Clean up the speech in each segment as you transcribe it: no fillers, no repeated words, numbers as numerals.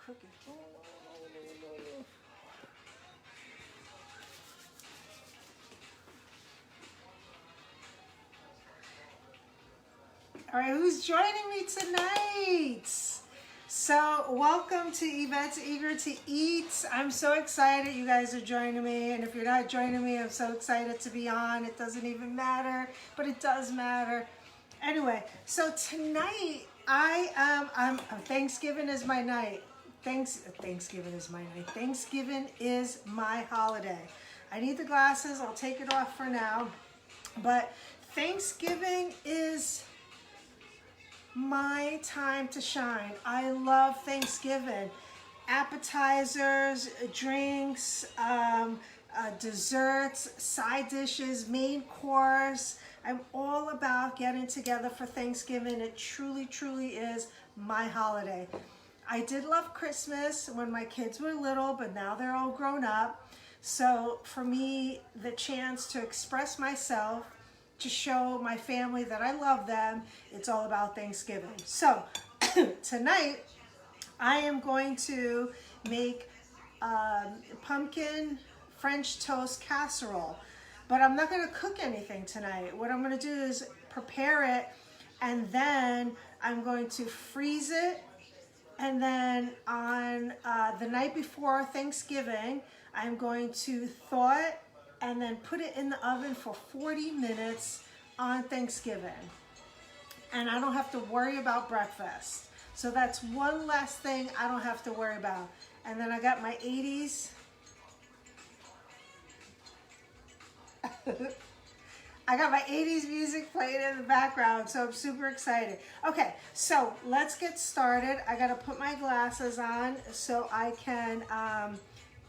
cooking. Oh, no. All right, who's joining me tonight? So, welcome to Yvette's Eager to Eat. I'm so excited you guys are joining me, and if you're not joining me, I'm so excited to be on. It doesn't even matter, but it does matter. Anyway, so tonight Thanksgiving is my night. Thanksgiving is my night. Thanksgiving is my holiday. I need the glasses. I'll take it off for now. But Thanksgiving is my time to shine. I love Thanksgiving. Appetizers, drinks, desserts, side dishes, main course. I'm all about getting together for Thanksgiving. It truly, truly is my holiday. I did love Christmas when my kids were little, but now they're all grown up. So for me, the chance to express myself, to show my family that I love them, it's all about Thanksgiving. So tonight, I am going to make pumpkin French toast casserole. But I'm not gonna cook anything tonight. What I'm gonna do is prepare it, and then I'm going to freeze it. And then on the night before Thanksgiving, I'm going to thaw it and then put it in the oven for 40 minutes on Thanksgiving. And I don't have to worry about breakfast. So that's one less thing I don't have to worry about. And then I got my 80s. I got my 80s music playing in the background, so I'm super excited. Okay, so let's get started. I gotta put my glasses on so I can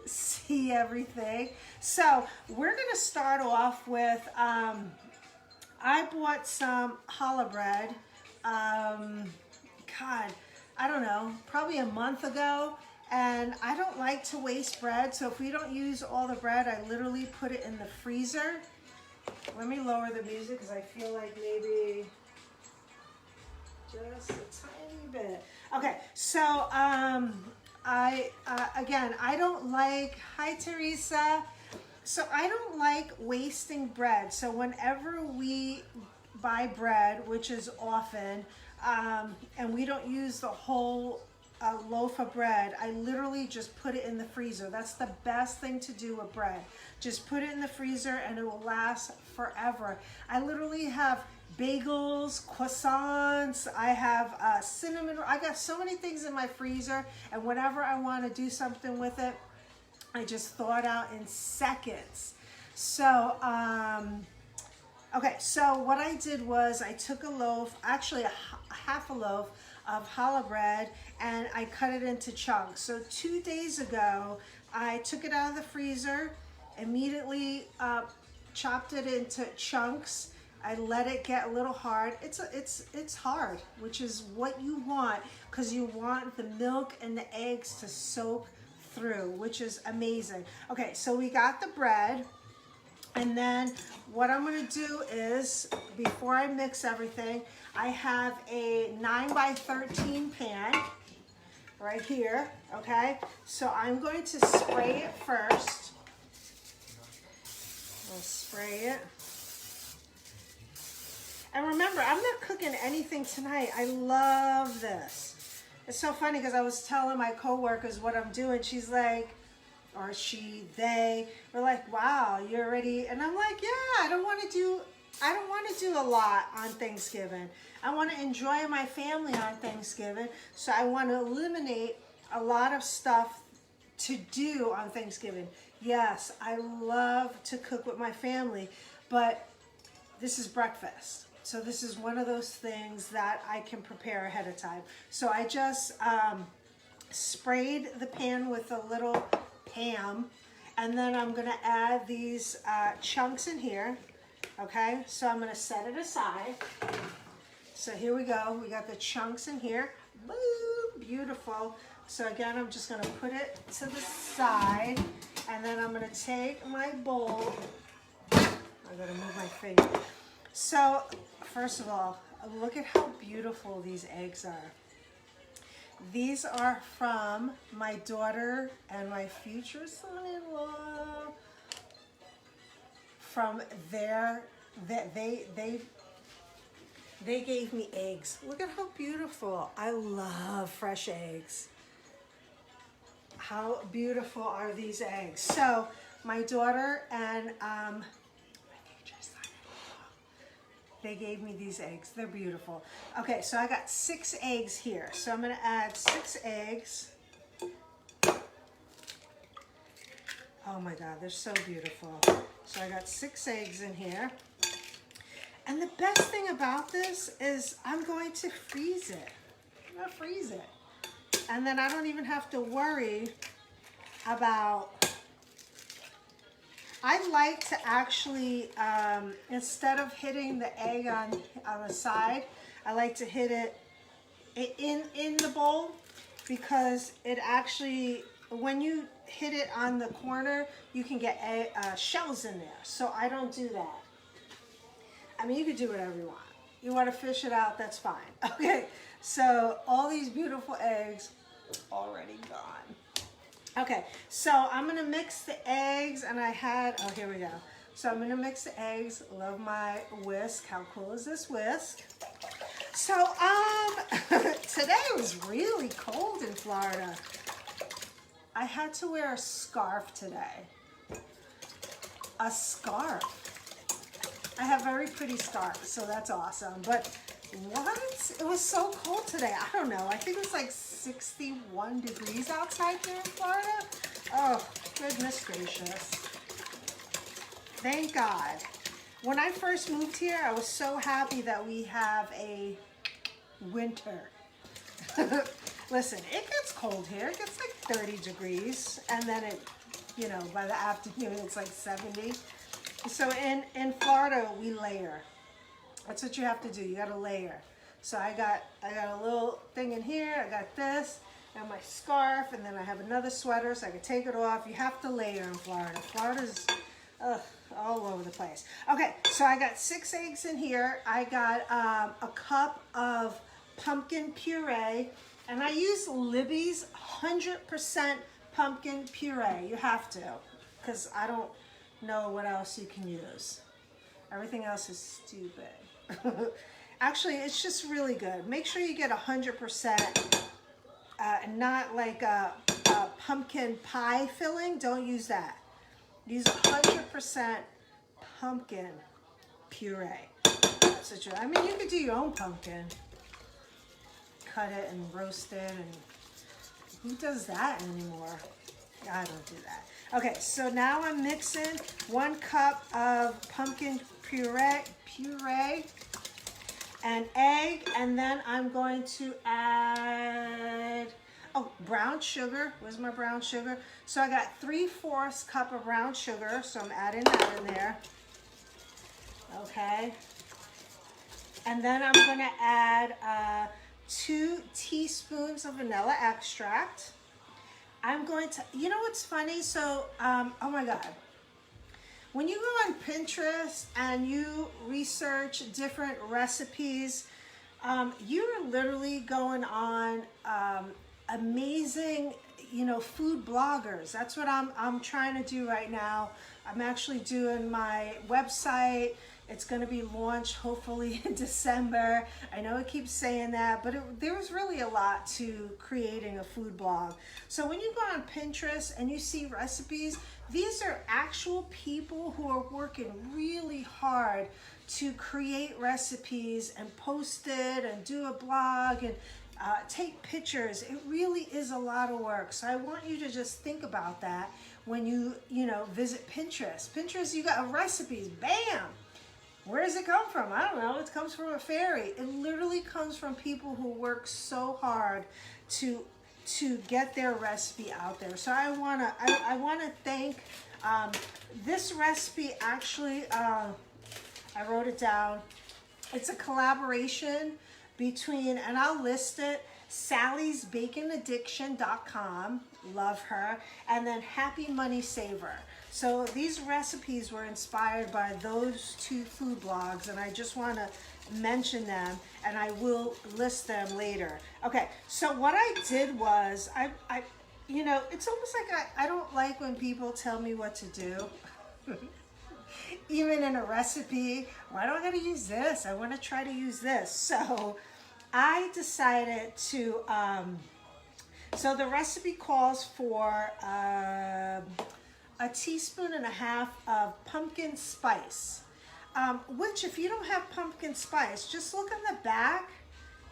see everything. So we're gonna start off with, I bought some challah bread, God, I don't know, probably a month ago. And I don't like to waste bread, so if we don't use all the bread, I literally put it in the freezer. Let me lower the music because I feel like maybe just a tiny bit. Okay, so again, I don't like, hi Teresa. So I don't like wasting bread. So whenever we buy bread, which is often, and we don't use the whole loaf of bread, I literally just put it in the freezer. That's the best thing to do with bread. Just put it in the freezer and it will last forever. I literally have bagels, croissants, I have cinnamon, I got so many things in my freezer, and whenever I want to do something with it, I just thaw it out in seconds. So, okay, so what I did was I took a loaf, actually half a loaf of challah bread, and I cut it into chunks. So 2 days ago, I took it out of the freezer, immediately chopped it into chunks. I let it get a little hard. It's hard, which is what you want, because you want the milk and the eggs to soak through, which is amazing. Okay, so we got the bread. And then what I'm gonna do is, before I mix everything, I have a 9x13 pan right here, okay? So I'm going to spray it first. I'll spray it. And remember, I'm not cooking anything tonight. I love this. It's so funny because I was telling my coworkers what I'm doing. She's like, or they were like, wow, you're already, and I'm like, yeah, I don't want to do a lot on Thanksgiving. I want to enjoy my family on Thanksgiving, so I want to eliminate a lot of stuff to do on Thanksgiving. Yes, I love to cook with my family, but this is breakfast. So this is one of those things that I can prepare ahead of time. So I just sprayed the pan with a little ham, and then I'm gonna add these chunks in here. Okay, so I'm gonna set it aside. So here we go, we got the chunks in here. Woo, beautiful. So again, I'm just gonna put it to the side, and then I'm gonna take my bowl. I gotta move my finger. So first of all, look at how beautiful these eggs are. These are from my daughter and my future son-in-law. From their, they gave me eggs. Look at how beautiful. I love fresh eggs. How beautiful are these eggs? So my daughter and my future son-in-law, they gave me these eggs. They're beautiful. Okay, so I got 6 eggs here. So I'm gonna add 6 eggs. Oh my God, they're so beautiful. So I got 6 eggs in here. And the best thing about this is I'm going to freeze it. I'm gonna freeze it. And then I don't even have to worry about, I like to actually, instead of hitting the egg on the side, I like to hit it in the bowl, because it actually, when you hit it on the corner, you can get shells in there. So I don't do that. I mean, you can do whatever you want. You want to fish it out, that's fine. Okay, so all these beautiful eggs already gone. Okay, so I'm gonna mix the eggs, and I had, oh, here we go. So I'm gonna mix the eggs. Love my whisk. How cool is this whisk? So today was really cold in Florida. I had to wear a scarf today. A scarf. I have very pretty scarves, so that's awesome. But what? It was so cold today. I don't know. I think it was like 61 degrees outside here in Florida. Oh, goodness gracious. Thank God. When I first moved here, I was so happy that we have a winter. Listen, it gets cold here. It gets like 30 degrees. And then it, you know, by the afternoon, it's like 70. So in Florida, we layer. That's what you have to do. You got to layer. So I got a little thing in here. I got this and my scarf, and then I have another sweater so I can take it off. You have to layer in Florida. Florida's all over the place. Okay, so I got 6 eggs in here. I got a cup of pumpkin puree, and I use Libby's 100% pumpkin puree. You have to, because I don't know what else you can use. Everything else is stupid. Actually, it's just really good. Make sure you get 100%, not like a pumpkin pie filling. Don't use that. Use 100% pumpkin puree. That's what I mean, you could do your own pumpkin. Cut it and roast it, and who does that anymore? I don't do that. Okay, so now I'm mixing 1 cup of pumpkin puree and egg, and then I'm going to add, oh, brown sugar. Where's my brown sugar? So I got 3/4 cup of brown sugar, so I'm adding that in there. Okay. And then I'm gonna add 2 teaspoons of vanilla extract. I'm going to, you know what's funny? So, oh my God. When you go on Pinterest and you research different recipes, you're literally going on amazing, you know, food bloggers. That's what I'm trying to do right now. I'm actually doing my website. It's going to be launched hopefully in December. I know it keeps saying that, but there was really a lot to creating a food blog. So when you go on Pinterest and you see recipes, these are actual people who are working really hard to create recipes and post it and do a blog and take pictures. It really is a lot of work. So I want you to just think about that when you visit Pinterest. Pinterest, you got recipes, bam! Where does it come from? I don't know. It comes from a fairy. It literally comes from people who work so hard to get their recipe out there. So I wanna thank this recipe. Actually, I wrote it down. It's a collaboration between, and I'll list it, Sally'sBaconAddiction.com, love her, and then Happy Money Saver. So these recipes were inspired by those 2 food blogs, and I just want to mention them, and I will list them later. Okay, so what I did was, you know, it's almost like I don't like when people tell me what to do. Even in a recipe, why do I gotta use this? I wanna try to use this. So I decided to, so the recipe calls for a teaspoon and a half of pumpkin spice, which if you don't have pumpkin spice, just look in the back.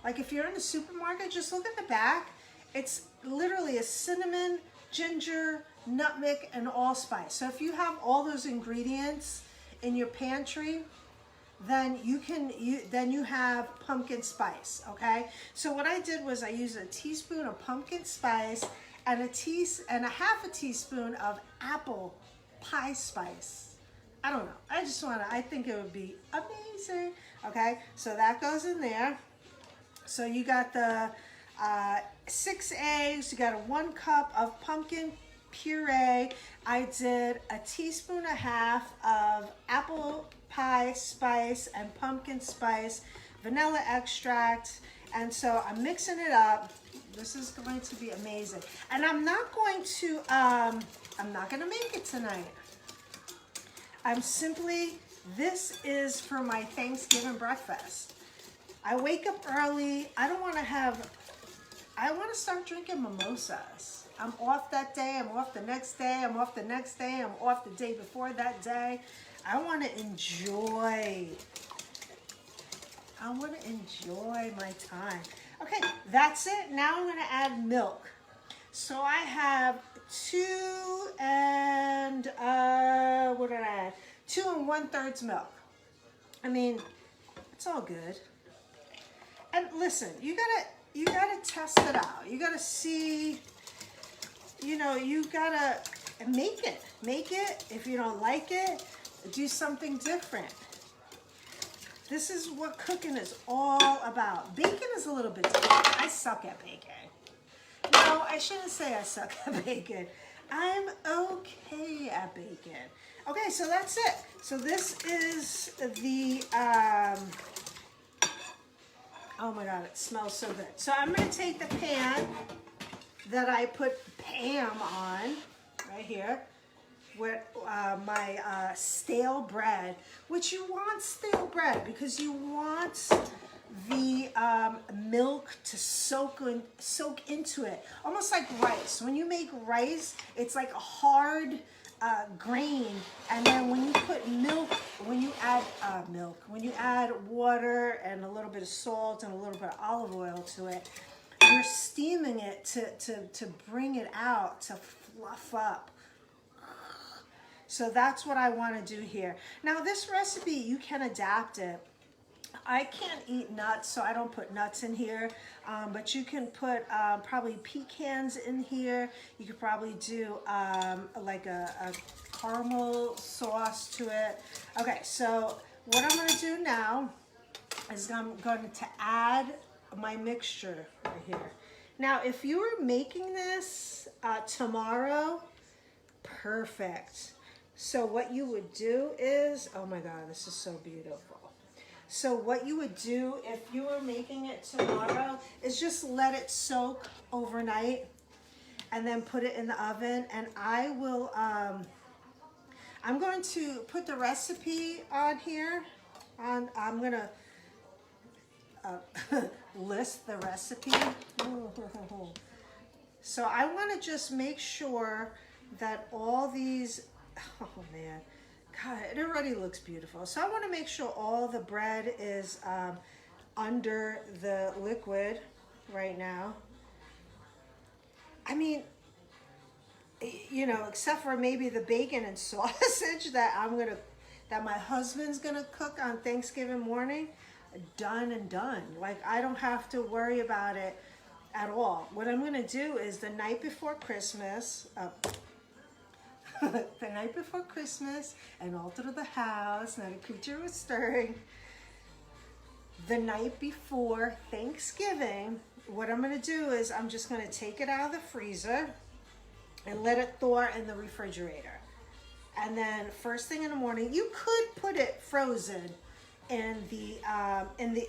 Like if you're in the supermarket, just look at the back. It's literally a cinnamon, ginger, nutmeg, and allspice. So if you have all those ingredients in your pantry, then you have pumpkin spice, okay? So what I did was I used a teaspoon of pumpkin spice and a half a teaspoon of apple pie spice. I don't know. I think it would be amazing. Okay, so that goes in there. So you got the 6 eggs, you got a 1 cup of pumpkin puree. I did a teaspoon and a half of apple pie spice and pumpkin spice, vanilla extract, and so I'm mixing it up. This is going to be amazing. And I'm not going to make it tonight. This is for my Thanksgiving breakfast. I wake up early. I want to start drinking mimosas. I'm off that day. I'm off the next day. I'm off the next day. I'm off the day before that day. I want to enjoy my time. Okay, that's it. Now I'm going to add milk. So I have 2 1/3 milk. I mean, it's all good. And listen, you gotta test it out. You gotta see, you know, you gotta make it. Make it. If you don't like it, do something different. This is what cooking is all about. Bacon is a little bit different. I suck at bacon. No, I shouldn't say I suck at bacon. I'm okay at bacon. Okay, so that's it. So this is the, oh my God, it smells so good. So I'm gonna take the pan that I put Pam on, right here, with my stale bread, which you want stale bread because you want the milk to soak into it, almost like rice. When you make rice, it's like a hard grain, and then when you put milk, when you add water and a little bit of salt and a little bit of olive oil to it, you're steaming it to bring it out, to fluff up. So that's what I want to do here. Now this recipe, you can adapt it. I can't eat nuts, so I don't put nuts in here, but you can put probably pecans in here. You could probably do like a caramel sauce to it. Okay, so what I'm going to do now is I'm going to add my mixture right here. Now, if you were making this tomorrow, perfect. So what you would do is, oh my God, this is so beautiful. So what you would do if you were making it tomorrow is just let it soak overnight and then put it in the oven. And I will, I'm going to put the recipe on here. I'm going to list the recipe. So I want to just make sure that all these, oh man, God, it already looks beautiful. So I want to make sure all the bread is under the liquid right now. I mean, you know, except for maybe the bacon and sausage that my husband's gonna cook on Thanksgiving morning. Done and done. Like, I don't have to worry about it at all. What I'm gonna do is the night before Christmas, the night before Christmas, and all through the house, not a creature was stirring. The night before Thanksgiving, what I'm gonna do is I'm just gonna take it out of the freezer and let it thaw in the refrigerator. And then first thing in the morning, you could put it frozen in the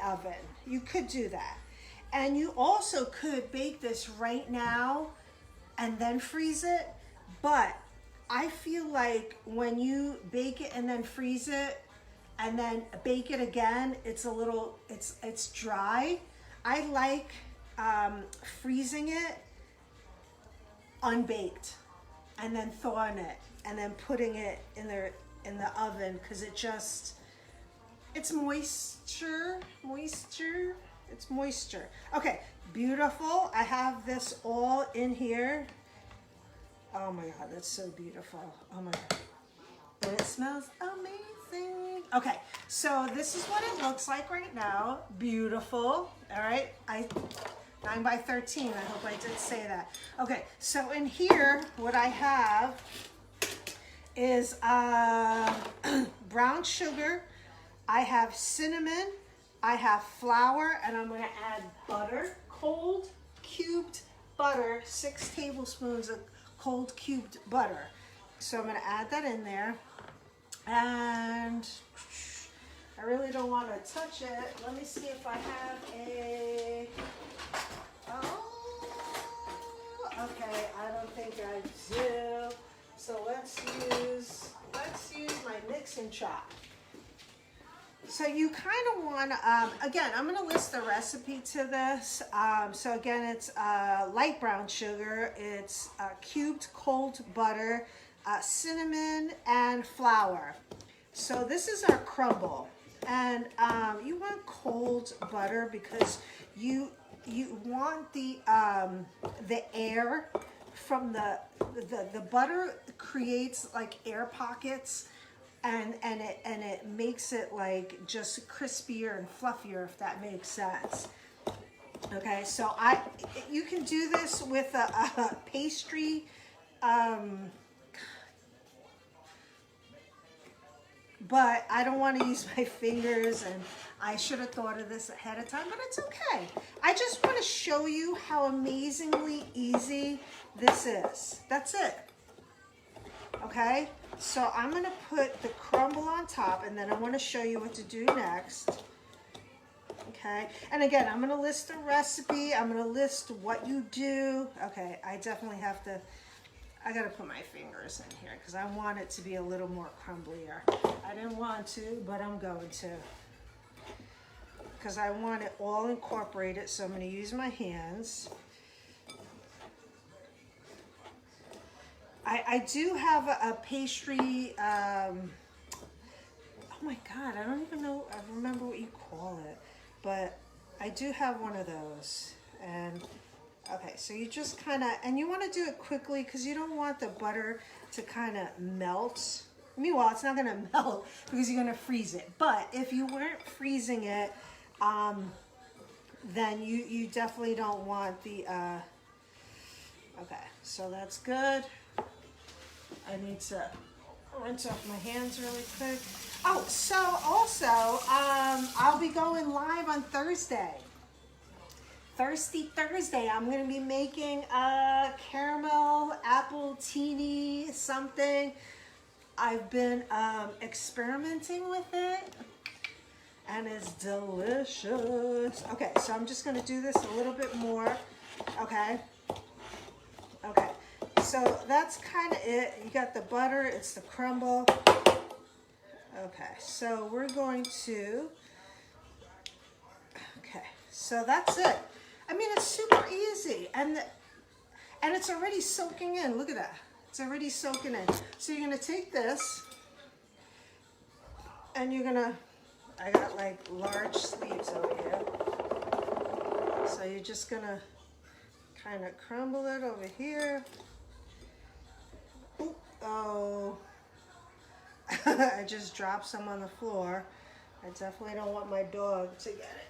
oven. You could do that. And you also could bake this right now and then freeze it. But I feel like when you bake it and then freeze it and then bake it again, it's a little, it's dry. I like freezing it unbaked and then thawing it and then putting it in the oven, because it's moisture. It's moisture. Okay, beautiful. I have this all in here. Oh my God, that's so beautiful. Oh my God. And it smells amazing. Okay, so this is what it looks like right now. Beautiful. All right, 9 by 13. I hope I did say that. Okay, so in here, what I have is brown sugar. I have cinnamon. I have flour, and I'm going to add butter, cold cubed butter, 6 tablespoons of cold cubed butter. So I'm going to add that in there, and I really don't want to touch it. Let me see if I have okay, I don't think I do. So let's use my mixing chop. So you kind of want to, again, I'm going to list the recipe to this. So again, it's light brown sugar, it's cubed cold butter, cinnamon, and flour. So this is our crumble. And you want cold butter because you want the air from the butter creates like air pockets. And it makes it like just crispier and fluffier, if that makes sense. Okay, so you can do this with a pastry, but I don't want to use my fingers, and I should have thought of this ahead of time, but it's okay. I just want to show you how amazingly easy this is. That's it. Okay, so I'm going to put the crumble on top, and then I want to show you what to do next. Okay, and again, I'm going to list the recipe. I'm going to list what you do. Okay, I definitely have to, I got to put my fingers in here because I want it to be a little more crumblier. I didn't want to, but I'm going to, because I want it all incorporated. So I'm going to use my hands. I do have a pastry, oh my God, I don't even know, I remember what you call it, but I do have one of those. And okay, so you just kind of, and you want to do it quickly because you don't want the butter to kind of melt. Meanwhile, it's not going to melt because you're going to freeze it. But if you weren't freezing it, then you definitely don't want the, okay, so that's good. I need to rinse off my hands really quick. Oh, so also, I'll be going live on Thursday. Thirsty Thursday. I'm going to be making a caramel apple teeny something. I've been experimenting with it, and it's delicious. Okay, so I'm just going to do this a little bit more. Okay. Okay. So that's kind of it. You got the butter, it's the crumble. Okay, so we're going to, okay, so that's it. I mean, it's super easy, and it's already soaking in. Look at that. It's already soaking in. So you're going to take this, and you're going to, I got like large sleeves over here. So you're just going to kind of crumble it over here. Oh, I just dropped some on the floor. I definitely don't want my dog to get it.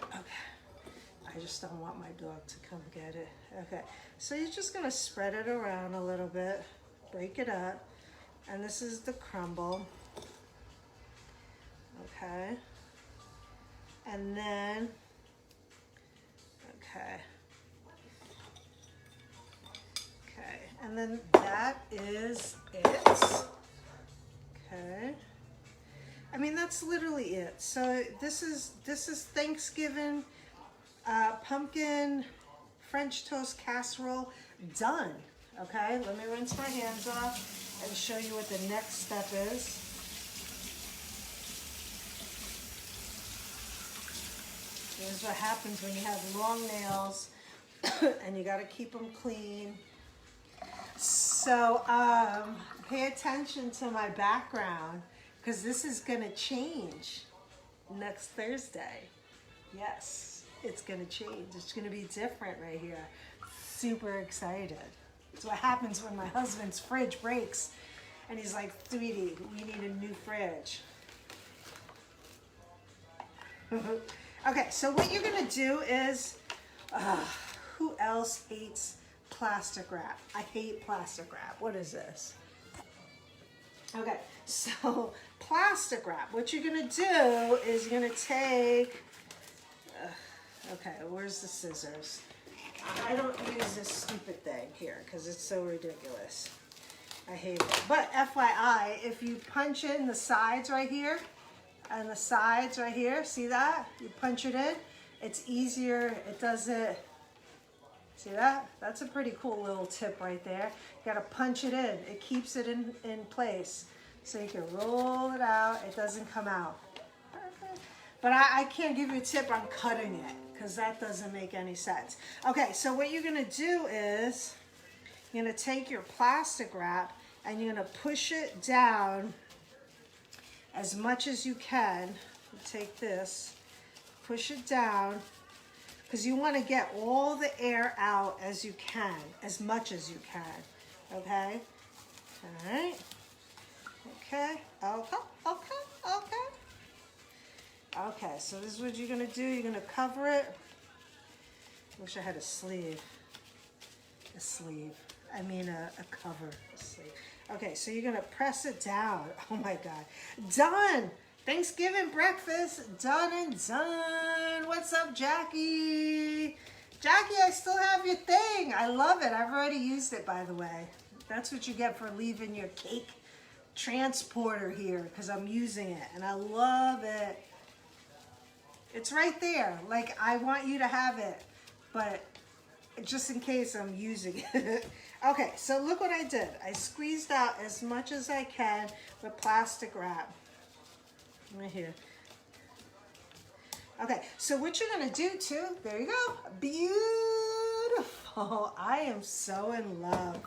Okay, I just don't want my dog to come get it. Okay, so you're just gonna spread it around a little bit, break it up, and this is the crumble. Okay, and then, okay. And then that is it. Okay. I mean, that's literally it. So this is Thanksgiving pumpkin French toast casserole done. Okay, let me rinse my hands off and show you what the next step is. This is what happens when you have long nails and you got to keep them clean. So pay attention to my background because this is going to change next Thursday. Yes, it's going to change. It's going to be different right here. Super excited. It's what happens when my husband's fridge breaks and he's like, sweetie, we need a new fridge. Okay, so what you're gonna do is, who else hates plastic wrap? I hate plastic wrap. What is this? Okay, so plastic wrap. What you're gonna do is you're gonna take, okay, where's the scissors? I don't use this stupid thing here because it's so ridiculous. I hate it. But FYI, if you punch in the sides right here, and the sides right here, see that? You punch it in, it's easier, it doesn't, see that? That's a pretty cool little tip right there. You gotta punch it in, it keeps it in place. So you can roll it out, it doesn't come out. Perfect. But I can't give you a tip on cutting it, because that doesn't make any sense. Okay, so what you're gonna do is, you're gonna take your plastic wrap, and you're gonna push it down as much as you can. Take this, push it down, because you want to get all the air out as you can, as much as you can. Okay? All right. Okay. Okay. Okay. Okay. Okay. So this is what you're going to do. You're going to cover it. Wish I had a sleeve. A sleeve. I mean a cover. A sleeve. Okay, so you're gonna press it down. Oh my God, done! Thanksgiving breakfast, done and done. What's up, Jackie? Jackie, I still have your thing. I love it. I've already used it, by the way. That's what you get for leaving your cake transporter here, because I'm using it, and I love it. It's right there. Like, I want you to have it, but just in case I'm using it. Okay, so look what I did. I squeezed out as much as I can with plastic wrap. Right here. Okay, so what you're gonna do too, there you go. Beautiful. I am so in love.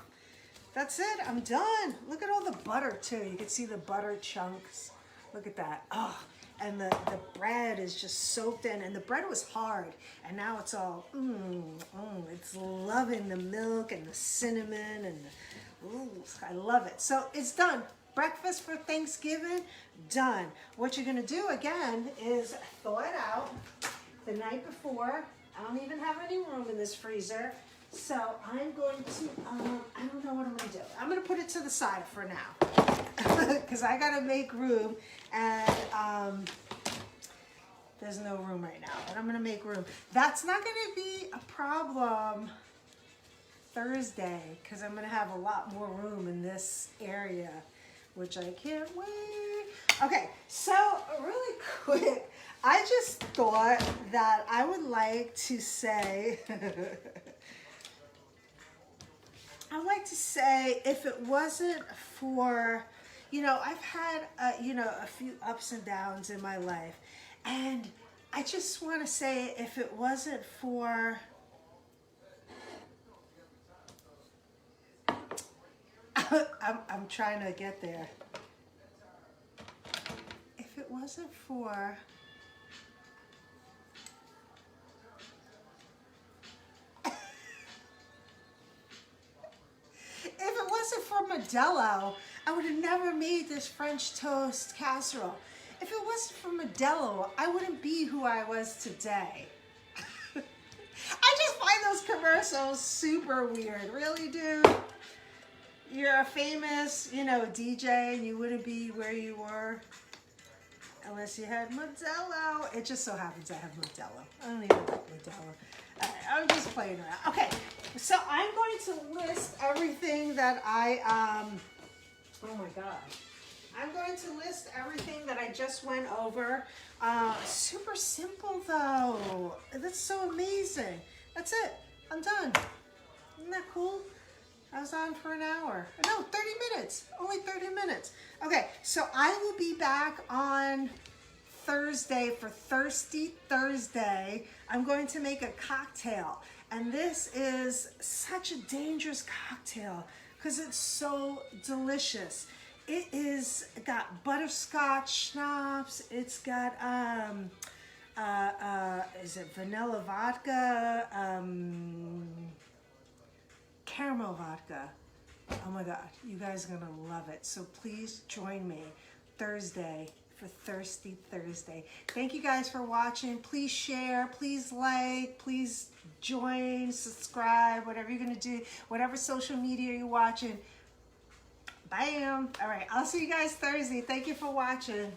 That's it, I'm done. Look at all the butter too. You can see the butter chunks. Look at that. Oh, and the bread is just soaked in, and the bread was hard, and now it's all, it's loving the milk and the cinnamon, and I love it. So it's done. Breakfast for Thanksgiving, done. What you're gonna do again is thaw it out the night before. I don't even have any room in this freezer. So I'm going to, I don't know what I'm gonna do. I'm gonna put it to the side for now because I gotta make room, and there's no room right now, but I'm gonna make room. That's not gonna be a problem Thursday because I'm gonna have a lot more room in this area, which I can't wait. Okay, so really quick, I just thought that I would like to say, I'd like to say, if it wasn't for, I've had, a few ups and downs in my life. And I just want to say, if it wasn't for, I'm trying to get there. If it wasn't for, Modelo, I would have never made this French toast casserole. If it wasn't for Modelo, I wouldn't be who I was today. I just find those commercials super weird. Really, dude? You're a famous, DJ, and you wouldn't be where you were unless you had Modelo. It just so happens I have Modelo. I don't even like Modelo. I'm just playing around. Okay, so I'm going to list everything that I, oh my God. I'm going to list everything that I just went over. Super simple though. That's so amazing. That's it. I'm done. Isn't that cool? I was on for an hour. No, 30 minutes. Only 30 minutes. Okay, so I will be back on Thursday for Thirsty Thursday. I'm going to make a cocktail. And this is such a dangerous cocktail because it's so delicious. It is got butterscotch schnapps. It's got is it vanilla vodka? Caramel vodka. Oh my God, you guys are gonna love it. So please join me Thursday for Thirsty Thursday. Thank you guys for watching. Please share, please like, please join, subscribe, whatever you're gonna do, whatever social media you're watching. Bam. All right, I'll see you guys Thursday. Thank you for watching.